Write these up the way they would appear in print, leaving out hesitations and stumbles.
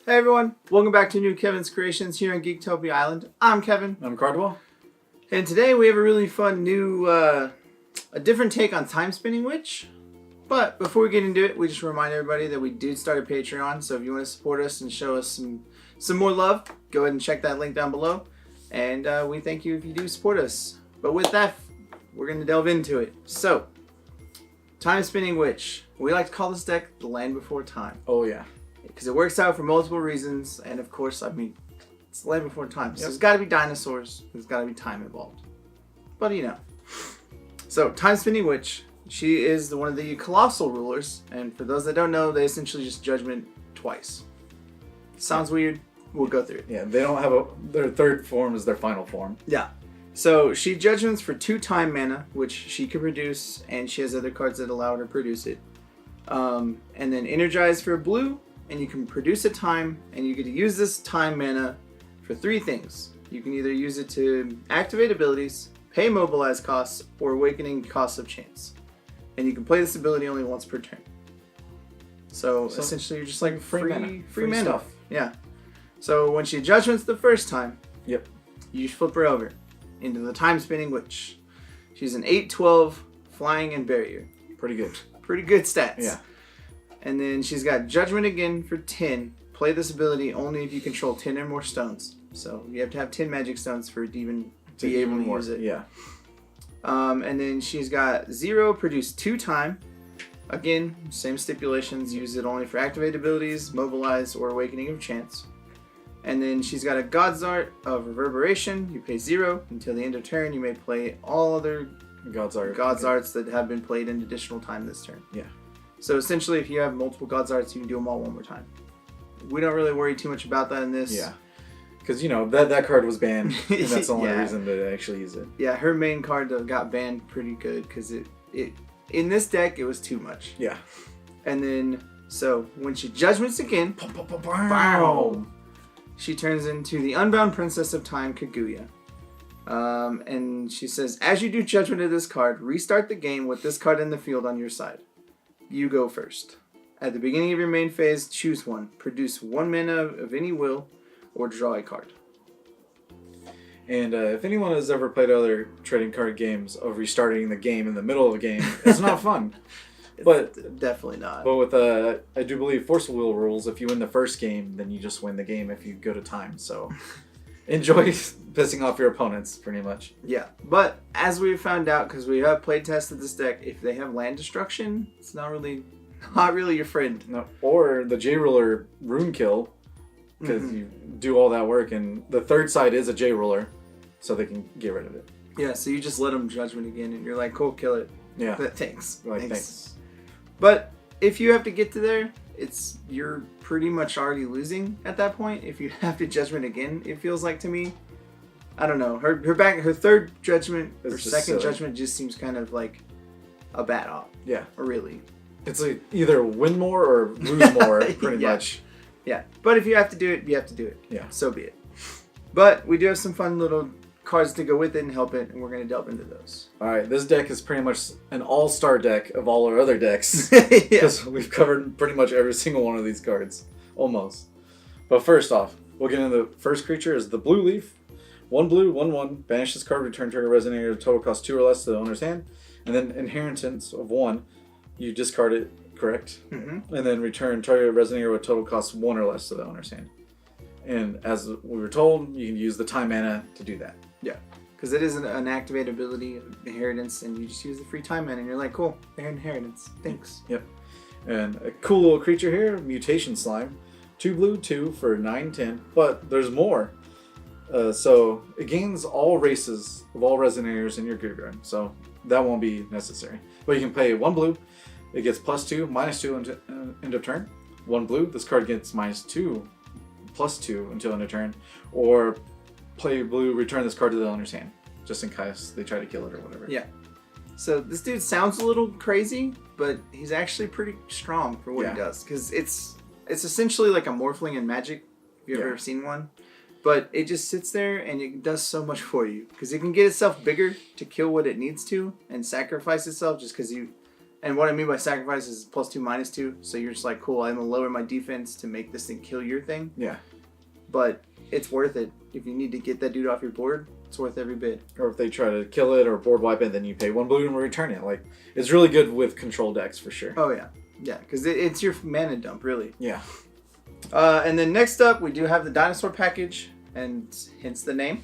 Hey everyone, welcome back to new Kevin's Kreations here on Geektopia Island. I'm Kevin. I'm Cardwell. And today we have a really fun new, a different take on Time Spinning Witch. But before we get into it, we just remind everybody that we do start a Patreon. So if you want to support us and show us some more love, go ahead and check that link down below. And we thank you if you do support us. But with that, we're going to delve into it. So, Time Spinning Witch. We like to call this deck the Land Before Time. Oh yeah. Because it works out for multiple reasons, and of course, I mean, it's the Land Before Time. So Yep. there's got to be dinosaurs, there's got to be time involved. But you know. So, Time Spinning Witch, she is one of the colossal rulers, and for those that don't know, they essentially just judgment twice. Sounds weird? We'll go through it. Yeah, they don't have their third form is their final form. Yeah. So, she judgments for 2 time mana, which she can produce, and she has other cards that allow her to produce it. And then Energize for blue, and you can produce a time, and you get to use this time mana for 3 things. You can either use it to activate abilities, pay mobilize costs, or awakening costs of chance. And you can play this ability only once per turn. So essentially you're just like free mana. stuff. Yeah. So when she judgments the first time, Yep. you flip her over into the Time Spinning Witch. She's an 8/12 flying and barrier. Pretty good. Pretty good stats. Yeah. And then she's got Judgment again for 10. Play this ability only if you control 10 or more stones. So you have to have 10 magic stones for it to even be able to use it. Yeah. And then she's got 0, produce 2 time. Again, same stipulations. Use it only for activate abilities, mobilize, or awakening of chance. And then she's got a God's Art of Reverberation. You pay 0. Until the end of turn, you may play all other God's Arts that have been played in additional time this turn. Yeah. So essentially, if you have multiple God's Arts, you can do them all one more time. We don't really worry too much about that in this. Yeah. Because, that card was banned, and that's the only reason to actually use it. Yeah, her main card got banned pretty good, because it in this deck, it was too much. Yeah. And then, so, when she Judgments again, Boom. she turns into the Unbound Princess of Time, Kaguya. And she says, as you do Judgment of this card, restart the game with this card in the field on your side. You go first. At the beginning of your main phase, choose one. Produce 1 mana of any will, or draw a card. And if anyone has ever played other trading card games of restarting the game in the middle of a game, it's not fun. But definitely not. But with I do believe Force of Will rules, if you win the first game, then you just win the game if you go to time. So enjoy pissing off your opponents, pretty much. Yeah, but as we found out, because we have play tested this deck, if they have land destruction, it's not really your friend. No, or the J-Ruler Rune Kill, because you do all that work, and the third side is a J-Ruler, so they can get rid of it. Yeah, so you just let them Judgment again, and you're like, cool, kill it. Yeah. Thanks. Thanks. But if you have to get to there, you're pretty much already losing at that point. If you have to Judgment again, it feels like to me. I don't know. Her third Judgment or second silly. Judgment just seems kind of like a bad op. Yeah. Really. It's like either win more or lose more, pretty much. Yeah. But if you have to do it, you have to do it. Yeah. So be it. But we do have some fun little cards to go with it and help it, and we're going to delve into those. Alright, this deck is pretty much an all-star deck of all our other decks. Because we've covered pretty much every single one of these cards. Almost. But first off, we'll get into the first creature is the Blue Leaf. 1 blue, 1/1. Banish this card, return target Resonator, total cost 2 or less to the owner's hand. And then Inheritance of 1. You discard it, correct? Mm-hmm. And then return target Resonator with total cost 1 or less to the owner's hand. And as we were told, you can use the time mana to do that. Yeah, because it is an activate ability, Inheritance, and you just use the free time mana, and you're like, cool, Inheritance, thanks. Yep. And a cool little creature here, Mutation Slime. 2 blue, 2 for 9/10, but there's more. So it gains all races of all Resonators in your graveyard, so that won't be necessary. But you can pay 1 blue, it gets +2, -2 until end of turn. 1 blue, this card gets -2, +2 until end of turn. Or play blue, return this card to the owner's hand, just in case they try to kill it or whatever. Yeah. So this dude sounds a little crazy, but he's actually pretty strong for what he does. Because it's essentially like a Morphling in Magic, if you've ever seen one. But it just sits there and it does so much for you. Because it can get itself bigger to kill what it needs to and sacrifice itself just because you And what I mean by sacrifice is +2, -2. So you're just like, cool, I'm going to lower my defense to make this thing kill your thing. Yeah. But it's worth it. If you need to get that dude off your board, it's worth every bit. Or if they try to kill it or board wipe it, then you pay 1 blue and return it. Like, it's really good with control decks for sure. Oh, yeah. Yeah, because it's your mana dump, really. Yeah. And then next up, we do have the Dinosaur package, and hence the name.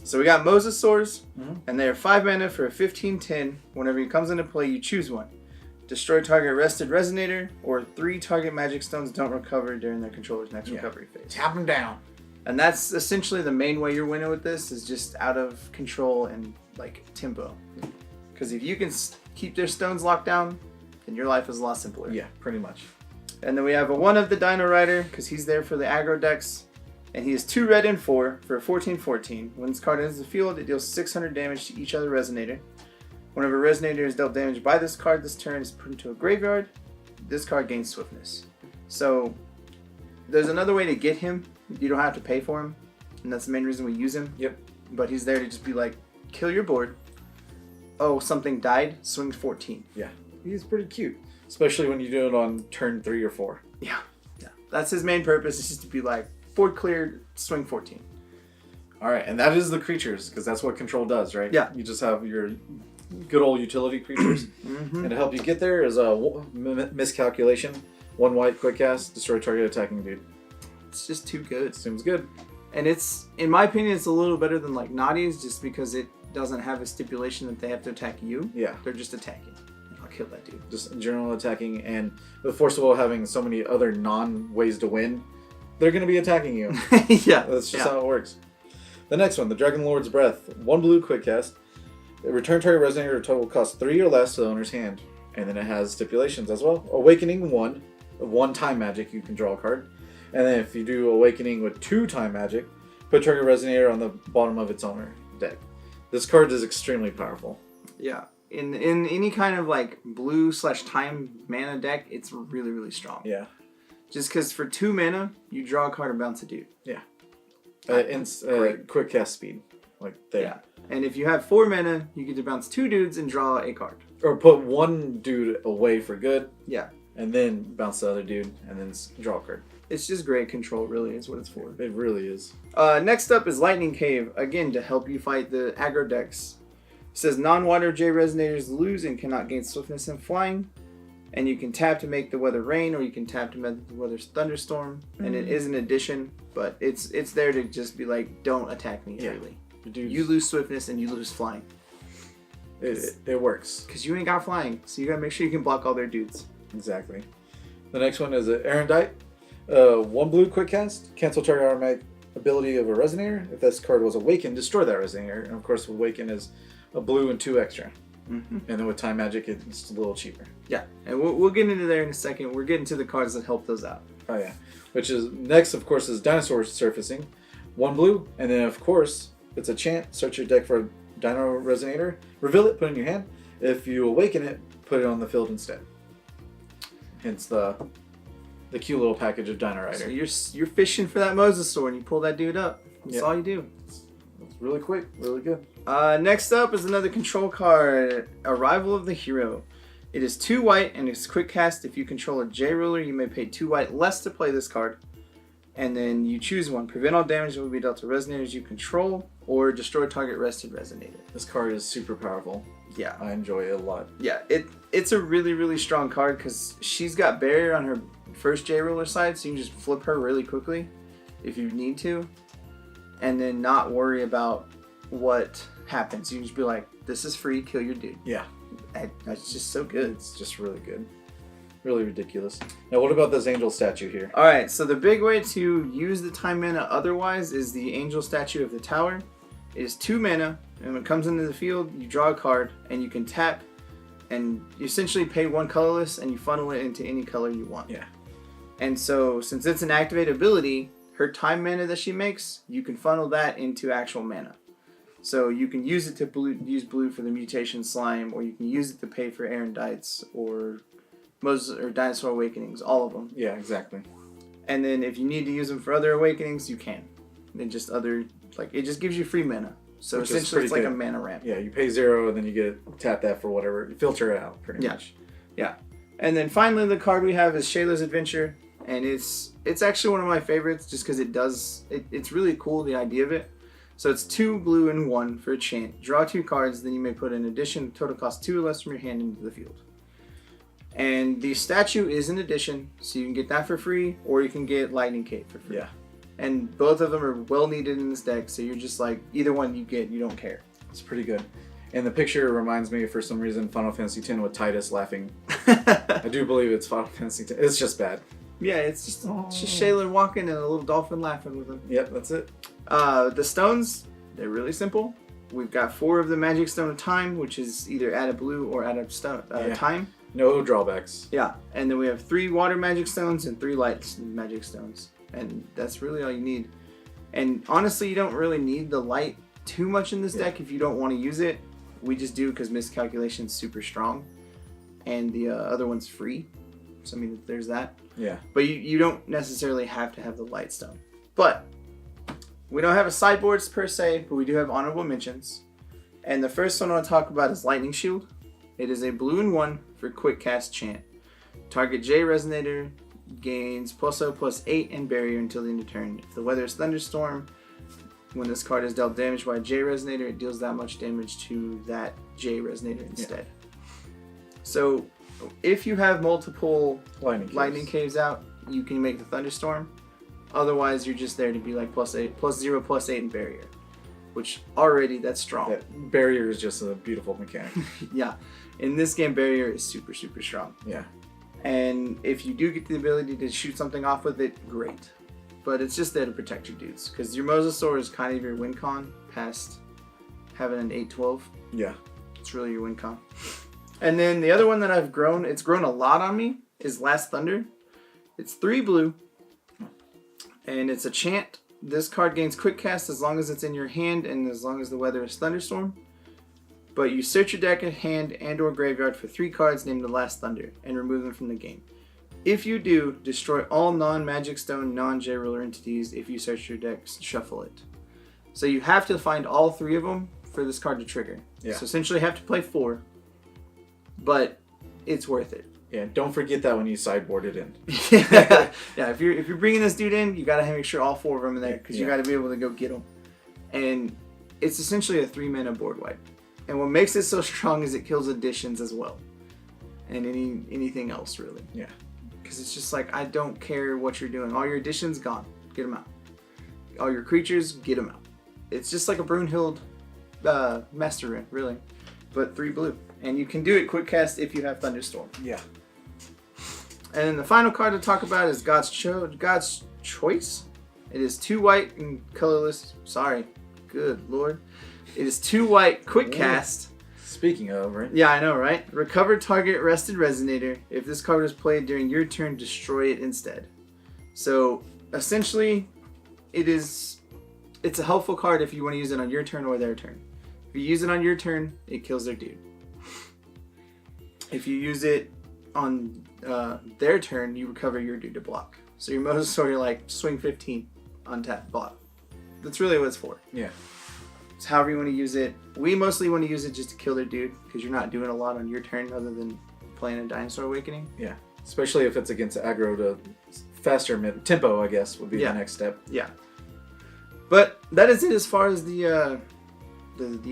So we got Mosasaurus, and they are 5 mana for a 15/10. Whenever he comes into play, you choose one. Destroy target rested Resonator, or 3 target magic stones don't recover during their controller's next recovery phase. Tap them down. And that's essentially the main way you're winning with this, is just out of control and like tempo. Because if you can keep their stones locked down, then your life is a lot simpler. Yeah, pretty much. And then we have a 1 of the Dino-Rider, because he's there for the aggro decks. And he is 2 red and 4 for a 14/14. When this card enters the field, it deals 600 damage to each other Resonator. Whenever Resonator is dealt damage by this card, this turn is put into a graveyard. This card gains swiftness. So there's another way to get him. You don't have to pay for him. And that's the main reason we use him. Yep. But he's there to just be like, kill your board. Oh, something died. Swing 14. Yeah. He's pretty cute. Especially when you do it on turn 3 or 4. Yeah. Yeah. That's his main purpose, is just to be like, board cleared, swing 14. Alright, and that is the creatures, because that's what control does, right? Yeah. You just have your good old utility creatures. And to help you get there is a miscalculation. 1 white, quick cast, destroy target attacking dude. It's just too good. Seems good. And it's, in my opinion, it's a little better than like Naughty's, just because it doesn't have a stipulation that they have to attack you. Yeah. They're just attacking. I'll kill that dude. Just general attacking, and with Force of Will having so many other non-ways to win, they're going to be attacking you. Yeah. That's just how it works. The next one, the Dragon Lord's Breath. 1 blue, quick cast. Return target Resonator total cost 3 or less to the owner's hand. And then it has stipulations as well. Awakening 1. 1 time magic, you can draw a card. And then if you do Awakening with 2 time magic, put target Resonator on the bottom of its owner deck. This card is extremely powerful. Yeah. In any kind of like blue/time mana deck, it's really, really strong. Yeah. Just because for 2 mana, you draw a card and bounce a dude. Yeah. Quick cast speed. Like there. Yeah. And if you have 4 mana, you get to bounce 2 dudes and draw a card. Or put 1 dude away for good. Yeah. And then bounce the other dude and then draw a card. It's just great control, really, is what it's for. It really is. Next up is Lightning Cave, again to help you fight the aggro decks. It says non-water J Resonators lose and cannot gain swiftness and flying. And you can tap to make the weather rain, or you can tap to make the weather thunderstorm. And it is an addition, but it's there to just be like, don't attack me early. You lose swiftness and you lose flying. It works. Because you ain't got flying, so you gotta make sure you can block all their dudes. Exactly. The next one is an Arondight. 1 blue, quick cast. Cancel target automatic ability of a Resonator. If this card was awakened, destroy that Resonator. And of course, awaken is a blue and 2 extra. And then with time magic, it's a little cheaper. Yeah, and we'll get into there in a second. We're getting to the cards that help those out. Oh yeah. Which is next, of course, is Dinosaur Surfacing. 1 blue, and then of course, it's a chant. Search your deck for a Dino Resonator. Reveal it, put it in your hand. If you awaken it, put it on the field instead. Hence the cute little package of Dino-Rider. So you're fishing for that Mosasaur and you pull that dude up. That's all you do. It's really quick, really good. Next up is another control card, Arrival of the Hero. It is 2 white and it's quick cast. If you control a J ruler, you may pay 2 white less to play this card. And then you choose one. Prevent all damage that will be dealt to Resonators you control, or destroy target rested Resonator. This card is super powerful. Yeah. I enjoy it a lot. Yeah, it's a really, really strong card because she's got barrier on her first J ruler side, so you can just flip her really quickly if you need to, and then not worry about what happens. You can just be like, this is free, kill your dude. Yeah. That's just so good. It's just really good. Really ridiculous. Now, what about this angel statue here? Alright, so the big way to use the time mana otherwise is the angel statue of the tower. It is 2 mana, and when it comes into the field, you draw a card, and you can tap, and you essentially pay 1 colorless, and you funnel it into any color you want. Yeah. And so, since it's an activate ability, her time mana that she makes, you can funnel that into actual mana. So you can use it to use blue for the Mutation Slime, or you can use it to pay for Arondights, or Dinosaur Awakenings, all of them. Yeah, exactly. And then if you need to use them for other awakenings, you can. And just other, like, it just gives you free mana. So essentially it's like a mana ramp. Yeah, you pay 0 and then you get tap that for whatever. You filter it out pretty much. Yeah. And then finally the card we have is Shaela's Adventure. And it's actually one of my favorites just because it's really cool, the idea of it. So it's 2 blue and 1 for a chant. Draw 2 cards, then you may put an addition, total cost 2 or less from your hand into the field. And the statue is an addition, so you can get that for free, or you can get Lightning Cape for free. Yeah. And both of them are well needed in this deck, so you're just like, either one you get, you don't care. It's pretty good. And the picture reminds me, for some reason, Final Fantasy X with Titus laughing. I do believe it's Final Fantasy X. It's just bad. Yeah, it's just Shaela walking and a little dolphin laughing with him. Yep, that's it. The stones, they're really simple. We've got 4 of the Magic Stone of Time, which is either add a blue or add a stone, time. No drawbacks. Yeah, and then we have 3 water Magic Stones and 3 light Magic Stones. And that's really all you need. And honestly, you don't really need the light too much in this deck if you don't want to use it. We just do because Miscalculations super strong. And the other one's free. So, I mean, there's that. Yeah. But you don't necessarily have to have the light stone. But we don't have a sideboards per se, but we do have honorable mentions. And the first one I want to talk about is Lightning Shield. It is a blue and 1 for quick cast chant. Target J Resonator gains +0/+8 and barrier until the end of turn. If the weather is thunderstorm, when this card is dealt damage by a J Resonator, it deals that much damage to that J Resonator instead. So if you have multiple lightning caves out, you can make the thunderstorm. Otherwise, you're just there to be like +0/+8 and barrier, which already that's strong. That barrier is just a beautiful mechanic. Yeah, in this game, barrier is super strong. Yeah, and if you do get the ability to shoot something off with it, great. But it's just there to protect your dudes, because your Mosasaurus is kind of your win con past having an 8/12. Yeah, it's really your win con. And then the other one that I've grown, it's grown a lot on me, is Last Thunder. It's 3 blue, and it's a chant. This card gains quick cast as long as it's in your hand and as long as the weather is thunderstorm. But you search your deck, hand, and or graveyard for 3 cards named the Last Thunder and remove them from the game. If you do, destroy all non-Magic Stone, non-J Ruler entities. If you search your deck, shuffle it. So you have to find all 3 of them for this card to trigger. Yeah. So essentially you have to play 4. But it's worth it. Yeah, don't forget that when you sideboard it in. Yeah, if you're bringing this dude in, you gotta make sure all 4 of them are there because you gotta be able to go get them. And it's essentially a 3-mana board wipe. And what makes it so strong is it kills additions as well, and anything else really. Yeah. Because it's just like, I don't care what you're doing. All your additions gone, get them out. All your creatures, get them out. It's just like a Brunhild Master Rune, really, but 3 blue. And you can do it quick cast if you have Thunderstorm. Yeah. And then the final card to talk about is God's Choice. It is 2 white and colorless. Sorry. Good Lord. It is 2 white, quick cast. Speaking of, right? Yeah, I know, right? Recover target rested Resonator. If this card is played during your turn, destroy it instead. So, essentially, it's a helpful card if you want to use it on your turn or their turn. If you use it on your turn, it kills their dude. If you use it on their turn, you recover your dude to block. So your Mosasaur, you're like, swing 15, untap, block. That's really what it's for. Yeah. It's however you want to use it. We mostly want to use it just to kill their dude, because you're not doing a lot on your turn other than playing a Dinosaur Awakening. Yeah. Especially if it's against aggro to faster tempo, I guess, would be the next step. Yeah. But that is it as far as the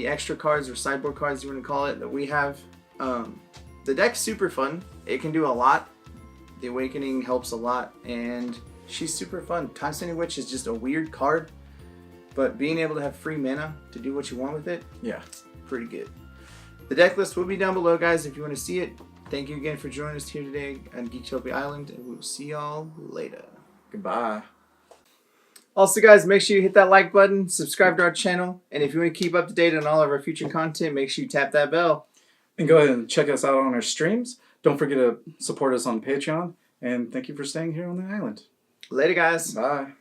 extra cards or sideboard cards you want to call it that we have. The deck's super fun. It can do a lot. The Awakening helps a lot, and she's super fun. Time Standing Witch is just a weird card, but being able to have free mana to do what you want with it, pretty good. The deck list will be down below, guys, if you want to see it. Thank you again for joining us here today on Geektopia Island, and we'll see y'all later. Goodbye. Also, guys, make sure you hit that like button, subscribe to our channel, and if you want to keep up to date on all of our future content, make sure you tap that bell. And go ahead and check us out on our streams. Don't forget to support us on Patreon. And thank you for staying here on the island. Later, guys. Bye.